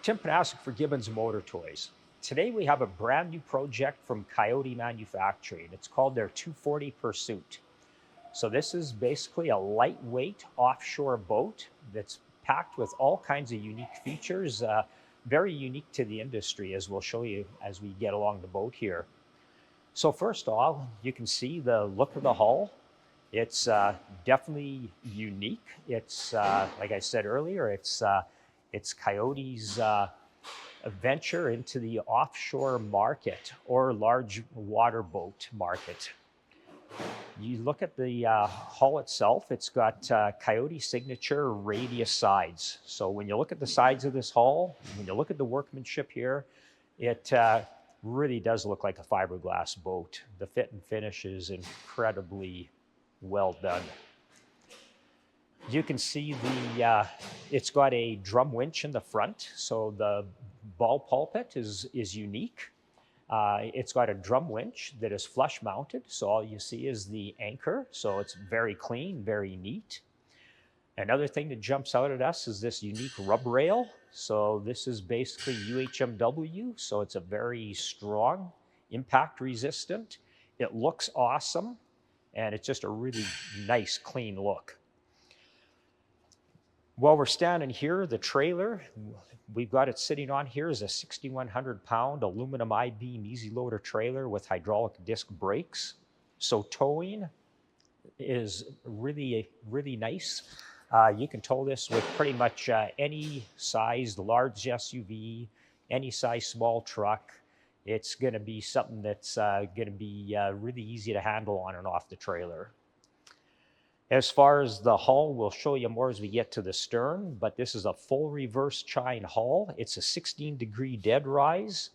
Tim Panasic for Gibbons Motor Toys. Today we have a brand new project from Coyote Manufacturing. It's called their 240 Pursuit. So this is basically a lightweight offshore boat that's packed with all kinds of unique features, very unique to the industry, as we'll show you as we get along the boat here. So first of all, you can see the look of the hull. It's definitely unique. It's, like I said earlier, it's Coyote's venture into the offshore market or large water boat market. You look at the hull itself, it's got Coyote signature radius sides. So when you look at the sides of this hull, when you look at the workmanship here, it really does look like a fiberglass boat. The fit and finish is incredibly well done. You can see it's got a drum winch in the front, so the ball pulpit is unique. It's got a drum winch that is flush mounted, so all you see is the anchor, so it's very clean, very neat. Another thing that jumps out at us is this unique rub rail. So this is basically UHMW, so it's a very strong, impact resistant. It looks awesome, and it's just a really nice, clean look. While we're standing here, the trailer, we've got it sitting on here is a 6,100-pound aluminum I-beam easy loader trailer with hydraulic disc brakes. So towing is really, really nice. You can tow this with pretty much any size large SUV, any size small truck. It's going to be something that's going to be really easy to handle on and off the trailer. As far as the hull, we'll show you more as we get to the stern, but this is a full reverse chine hull. It's a 16-degree dead rise,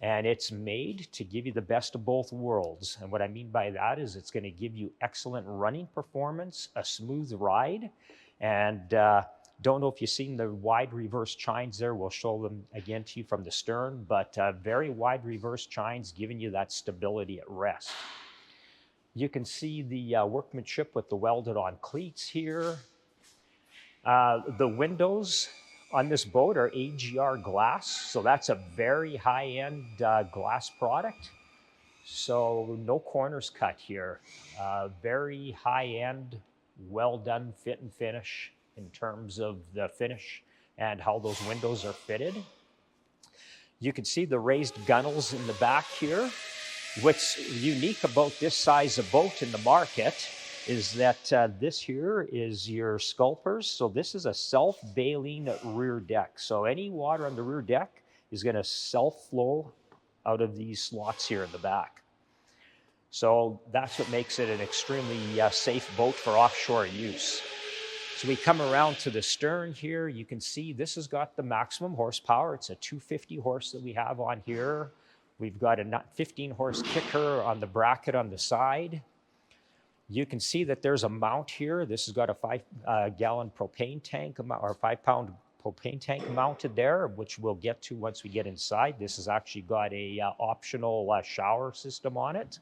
and it's made to give you the best of both worlds. And what I mean by that is it's going to give you excellent running performance, a smooth ride, and don't know if you've seen the wide reverse chines there. We'll show them again to you from the stern, but very wide reverse chines giving you that stability at rest. You can see the workmanship with the welded on cleats here. The windows on this boat are AGR glass, so that's a very high-end glass product. So no corners cut here. Very high-end, well-done fit and finish in terms of the finish and how those windows are fitted. You can see the raised gunnels in the back here. What's unique about this size of boat in the market is that this here is your sculpers. So this is a self-bailing rear deck. So any water on the rear deck is going to self-flow out of these slots here in the back. So that's what makes it an extremely safe boat for offshore use. So we come around to the stern here. You can see this has got the maximum horsepower. It's a 250 horse that we have on here. We've got a 15-horse kicker on the bracket on the side. You can see that there's a mount here. This has got a 5-gallon propane tank, or 5-pound propane tank mounted there, which we'll get to once we get inside. This has actually got a optional shower system on it.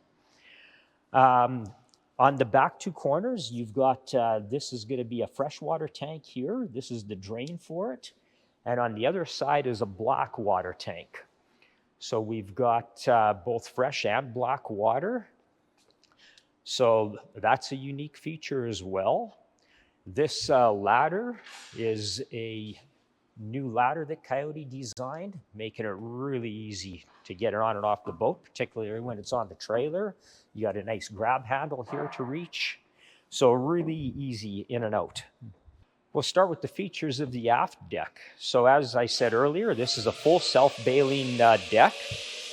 On the back two corners, you've got, this is going to be a freshwater tank here. This is the drain for it. And on the other side is a black water tank. So we've got both fresh and black water. So that's a unique feature as well. This ladder is a new ladder that Coyote designed, making it really easy to get it on and off the boat, particularly when it's on the trailer. You got a nice grab handle here to reach. So really easy in and out. We'll start with the features of the aft deck. So as I said earlier, this is a full self-bailing deck.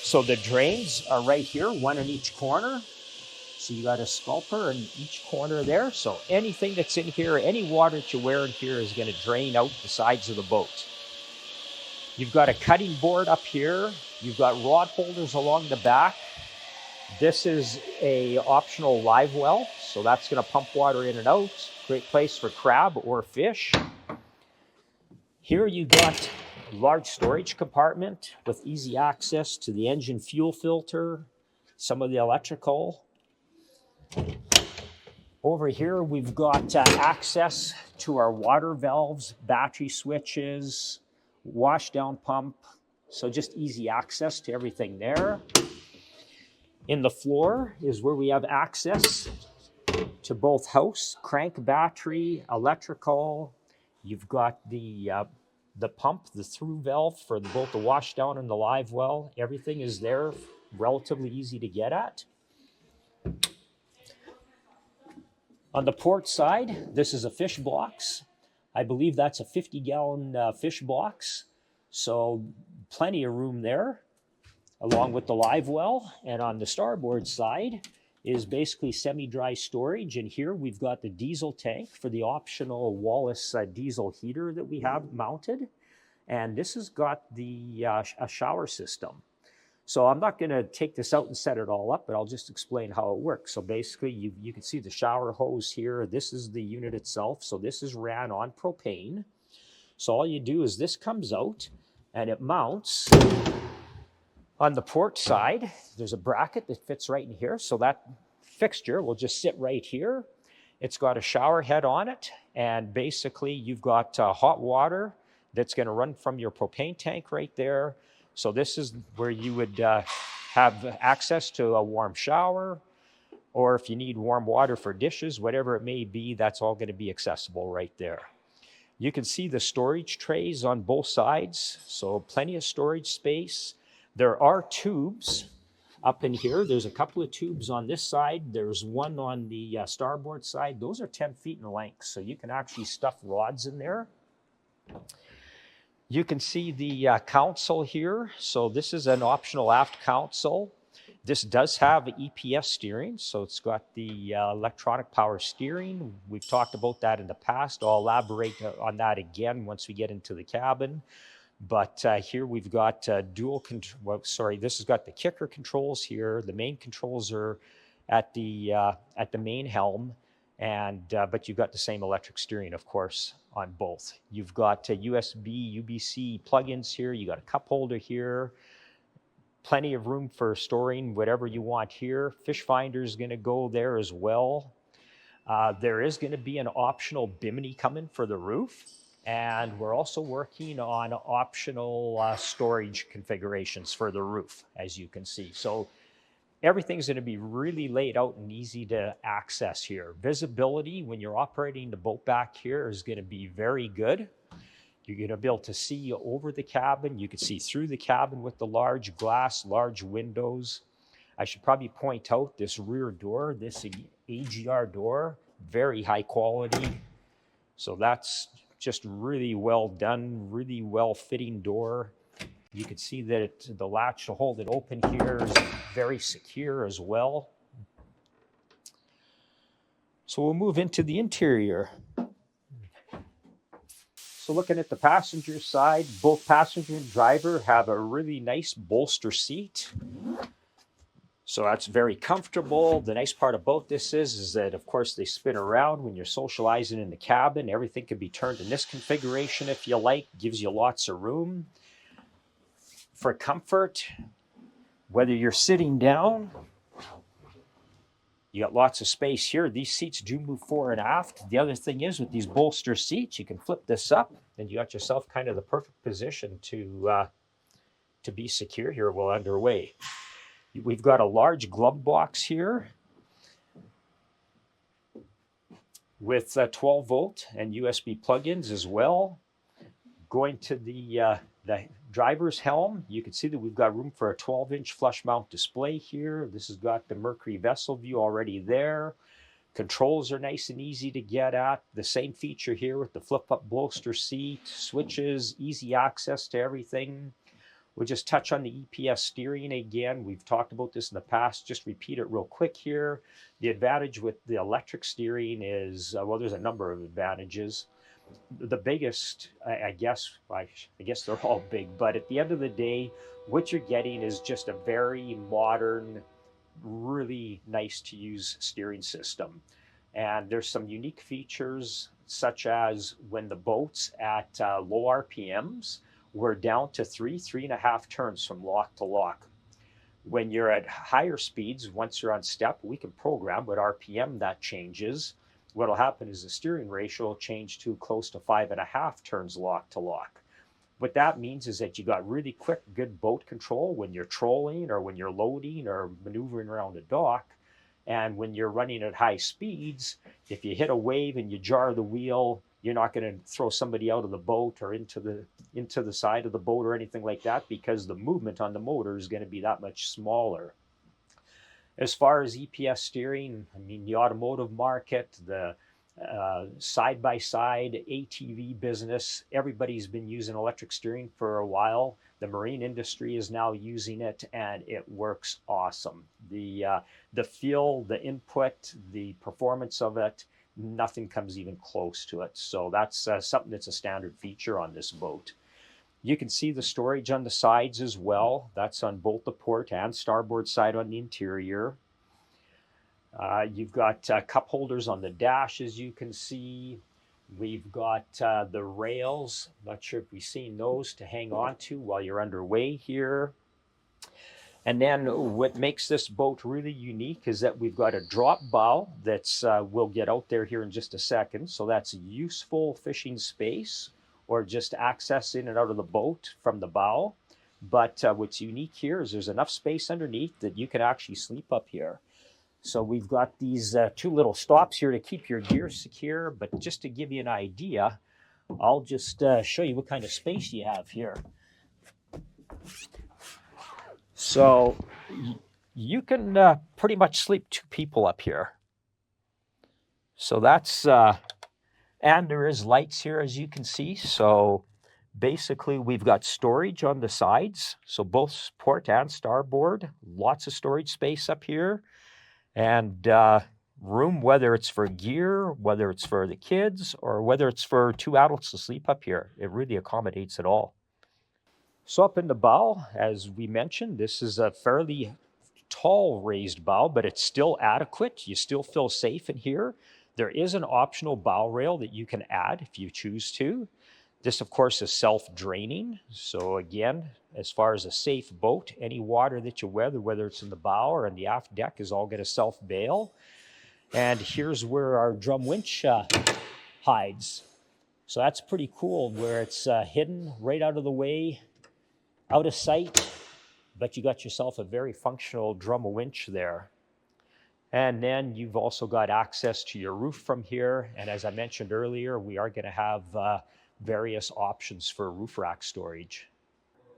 So the drains are right here, one in each corner. So you got a sculper in each corner there. So anything that's in here, any water that you wear in here is going to drain out the sides of the boat. You've got a cutting board up here. You've got rod holders along the back. This is a optional live well, so that's going to pump water in and out. Great place for crab or fish. Here you got a large storage compartment with easy access to the engine fuel filter, some of the electrical. Over here we've got access to our water valves, battery switches, wash down pump. So just easy access to everything there. In the floor is where we have access to both house, crank battery, electrical. You've got the pump, the through valve for both the wash down and the live well. Everything is there, relatively easy to get at. On the port side, this is a fish box. I believe that's a 50-gallon fish box. So plenty of room there, along with the live well. And on the starboard side is basically semi-dry storage. And here we've got the diesel tank for the optional Wallace diesel heater that we have mounted. And this has got the a shower system. So I'm not going to take this out and set it all up, but I'll just explain how it works. So basically, you can see the shower hose here. This is the unit itself. So this is ran on propane. So all you do is this comes out and it mounts on the port side. There's a bracket that fits right in here. So that fixture will just sit right here. It's got a shower head on it. And basically, you've got hot water that's going to run from your propane tank right there. So this is where you would have access to a warm shower, or if you need warm water for dishes, whatever it may be, that's all going to be accessible right there. You can see the storage trays on both sides, so plenty of storage space. There are tubes up in here. There's a couple of tubes on this side. There's one on the starboard side. Those are 10 feet in length, so you can actually stuff rods in there. You can see the console here. So this is an optional aft console. This does have EPS steering, so it's got the electronic power steering. We've talked about that in the past. I'll elaborate on that again once we get into the cabin. But here we've got dual control. Well, sorry, this has got the kicker controls here. The main controls are at the main helm. And but you've got the same electric steering, of course, on both. You've got USB, UBC plugins here. You got a cup holder here. Plenty of room for storing whatever you want here. Fish finder is going to go there as well. There is going to be an optional bimini coming for the roof. And we're also working on optional storage configurations for the roof, as you can see. So everything's going to be really laid out and easy to access here. Visibility when you're operating the boat back here is going to be very good. You're going to be able to see over the cabin. You can see through the cabin with the large glass, large windows. I should probably point out this rear door, this AGR door, very high quality. So that's just really well done, really well fitting door. You can see that the latch to hold it open here is very secure as well. So we'll move into the interior. So looking at the passenger side, both passenger and driver have a really nice bolster seat. So that's very comfortable. The nice part about this is that, of course, they spin around when you're socializing in the cabin. Everything can be turned in this configuration if you like. Gives you lots of room. For comfort, whether you're sitting down, you got lots of space here. These seats do move fore and aft. The other thing is with these bolster seats, you can flip this up and you got yourself kind of the perfect position to be secure here while underway. We've got a large glove box here with 12 volt and USB plugins as well. Going to the driver's helm, you can see that we've got room for a 12-inch flush mount display here. This has got the Mercury vessel view already there. Controls are nice and easy to get at. The same feature here with the flip-up bolster seat, switches, easy access to everything. We'll just touch on the EPS steering again. We've talked about this in the past. Just repeat it real quick here. The advantage with the electric steering is, well, there's a number of advantages. The biggest, I guess they're all big, but at the end of the day, what you're getting is just a very modern, really nice to use steering system. And there's some unique features, such as when the boat's at low RPMs, we're down to 3.5 turns from lock to lock. When you're at higher speeds, once you're on step, we can program what RPM that changes. What'll happen is the steering ratio will change to close to 5.5 turns lock to lock. What that means is that you got really quick, good boat control when you're trolling or when you're loading or maneuvering around the dock. And when you're running at high speeds, if you hit a wave and you jar the wheel, you're not going to throw somebody out of the boat or into the side of the boat or anything like that, because the movement on the motor is going to be that much smaller. As far as EPS steering, I mean, the automotive market, the side-by-side ATV business, everybody's been using electric steering for a while. The marine industry is now using it, and it works awesome. The feel, the input, the performance of it, nothing comes even close to it. So that's something that's a standard feature on this boat. You can see the storage on the sides as well. That's on both the port and starboard side on the interior. You've got cup holders on the dash, as you can see. We've got the rails. Not sure if we've seen those to hang on to while you're underway here. And then what makes this boat really unique is that we've got a drop bow that's, we'll get out there here in just a second. So that's useful fishing space, or just access in and out of the boat from the bow. But what's unique here is there's enough space underneath that you can actually sleep up here. So we've got these two little stops here to keep your gear secure. But just to give you an idea, I'll just show you what kind of space you have here. So you can pretty much sleep two people up here. So that's, and there is lights here, as you can see. So basically we've got storage on the sides. So both port and starboard, lots of storage space up here. And room, whether it's for gear, whether it's for the kids, or whether it's for two adults to sleep up here. It really accommodates it all. So up in the bow, as we mentioned, this is a fairly tall raised bow, but it's still adequate. You still feel safe in here. There is an optional bow rail that you can add if you choose to. This, of course, is self-draining. So again, as far as a safe boat, any water that you weather, whether it's in the bow or in the aft deck, is all going to self-bail. And here's where our drum winch hides. So that's pretty cool, where it's hidden right out of the way, out of sight, but you got yourself a very functional drum winch there. And then you've also got access to your roof from here. And as I mentioned earlier, we are going to have various options for roof rack storage.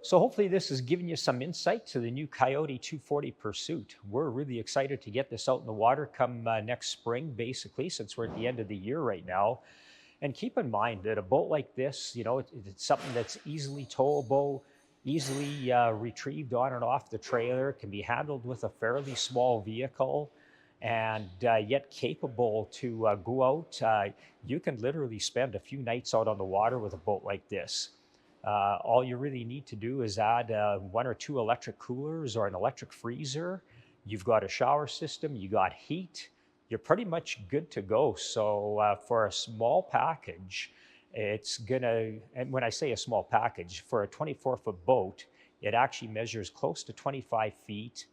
So hopefully this has given you some insight to the new Coyote 240 Pursuit. We're really excited to get this out in the water come next spring, basically, since we're at the end of the year right now. And keep in mind that a boat like this, you know, it's something that's easily towable, easily retrieved on and off the trailer, can be handled with a fairly small vehicle, and yet capable to go out. You can literally spend a few nights out on the water with a boat like this. All you really need to do is add 1 or 2 electric coolers or an electric freezer. You've got a shower system, you got heat, you're pretty much good to go. So for a small package, it's gonna, and when I say a small package, for a 24-foot boat, it actually measures close to 25 feet.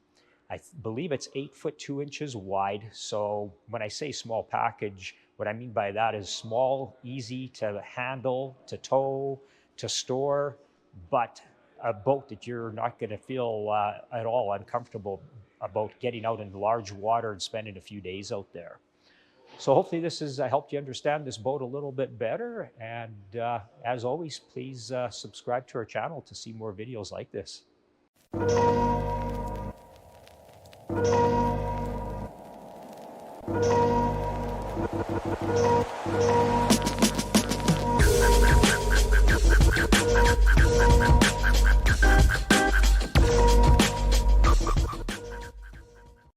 I believe it's 8 foot 2 inches wide. So when I say small package, what I mean by that is small, easy to handle, to tow, to store, but a boat that you're not going to feel at all uncomfortable about getting out in large water and spending a few days out there. So hopefully this has helped you understand this boat a little bit better. And as always, please subscribe to our channel to see more videos like this. We'll be right back.